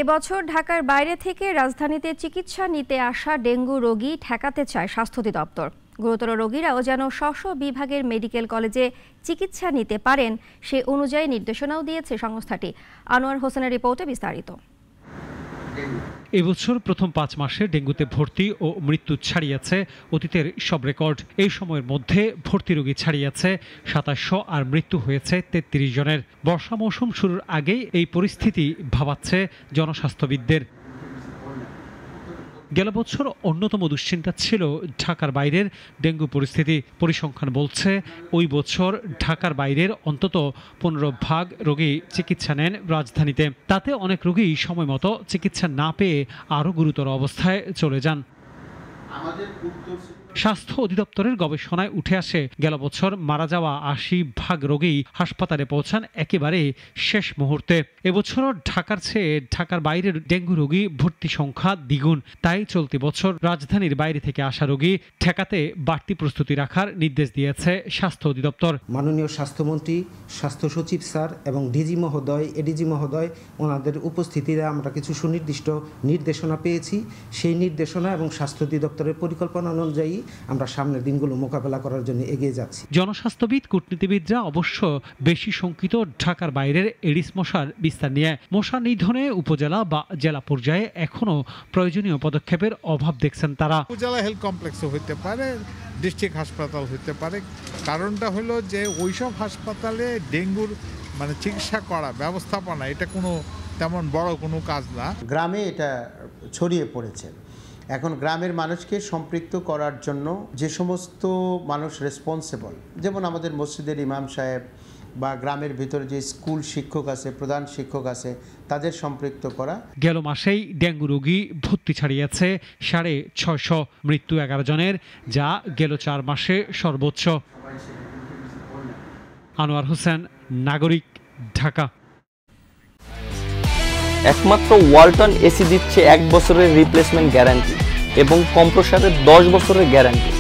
এবছর ঢাকার বাইরে থেকে রাজধানীতে চিকিৎসা নিতে আসা ডেঙ্গু রোগী ঠেকাতে চায় স্বাস্থ্য অধিদপ্তর। গুরুতর রোগীরাও যেন স্ব বিভাগের মেডিকেল কলেজে চিকিৎসা নিতে পারেন সে অনুযায়ী নির্দেশনাও দিয়েছে সংস্থাটি। আনোয়ার হোসেনের রিপোর্টে বিস্তারিত। এবছর প্রথম ৫ মাসে ডেঙ্গুতে ভর্তি ও মৃত্যু ছাড়িয়েছে অতীতের সব রেকর্ড। এই সময়ের মধ্যে ভর্তি রোগী ছাড়িয়েছে ২৭০০ আর মৃত্যু হয়েছে ৩৩ জনের। বর্ষা মৌসুম শুরুর আগেই এই পরিস্থিতি ভাবাচ্ছে জনস্বাস্থ্যবিদদের। গেল বছর অন্যতম দুশ্চিন্তা ছিল ঢাকার বাইরের ডেঙ্গু পরিস্থিতি। পরিসংখ্যান বলছে ওই বছর ঢাকার বাইরের অন্তত ১৫% রোগী চিকিৎসা নেন রাজধানীতে। তাতে অনেক রোগী সময় মতো চিকিৎসা না পেয়ে আরও গুরুতর অবস্থায় চলে যান। স্বাস্থ্য অধিদপ্তরের গবেষণায় উঠে আসে গেল বছর মারা যাওয়া ৮০% রোগী হাসপাতালে পৌঁছান একেবারে শেষ মুহূর্তে। এবছরও ঢাকার চেয়ে ঢাকার বাইরের ডেঙ্গু রোগী ভর্তি সংখ্যা দ্বিগুণ। তাই চলতি বছর রাজধানীর বাইরে থেকে আসা রোগী ঠেকাতে বাড়তি প্রস্তুতি রাখার নির্দেশ দিয়েছে স্বাস্থ্য অধিদপ্তর। মাননীয় স্বাস্থ্যমন্ত্রী, স্বাস্থ্য সচিব স্যার এবং ডিজি মহোদয়, এডিজি মহোদয় ওনাদের উপস্থিতিতে আমরা কিছু সুনির্দিষ্ট নির্দেশনা পেয়েছি। সেই নির্দেশনা এবং স্বাস্থ্য অধিদপ্তরের পরিকল্পনা অনুযায়ী আমরা সামনের দিনগুলো মোকাবেলা করার জন্য এগিয়ে যাচ্ছি। জনস্বাস্থ্যবিদ, কূটনীতিবিদরা অবশ্য বেশি শঙ্কিত ঢাকার বাইরের এডিস মশার বিস্তার নিয়ে। মশা নিধনে উপজেলা বা জেলা পর্যায়ে এখনো প্রয়োজনীয় পদক্ষেপের অভাব দেখছেন তারা। উপজেলা হেলথ কমপ্লেক্সও হতে পারে, ডিস্ট্রিক্ট হাসপাতাল হতে পারে। কারণটা হলো যে ওইসব হাসপাতালে ডেঙ্গুর চিকিৎসা করা, ব্যবস্থাপনা, এটা কোনো তেমন বড় কোনো কাজ না। গ্রামে এটা ছড়িয়ে পড়েছে। এখন গ্রামের মানুষকে সম্পৃক্ত করার জন্য যে সমস্ত মানুষ রেসপন্সিবল, যেমন আমাদের মসজিদের ইমাম সাহেব বা গ্রামের ভিতরে যে স্কুল শিক্ষক আছে, প্রধান শিক্ষক আছে, তাদের সম্পৃক্ত করা। গেল মাসেই ডেঙ্গু রোগী ভর্তি ছাড়িয়েছে ৬৫০, মৃত্যু ১১ জনের, যা গেল ৪ মাসে সর্বোচ্চ। আনোয়ার হোসেন, নাগরিক, ঢাকা। একমাত্র ওয়ালটন এসি দিচ্ছে ১ বছরের রিপ্লেসমেন্ট গ্যারান্টি এবং কম্প্রেসারের ১০ বছরের গ্যারান্টি।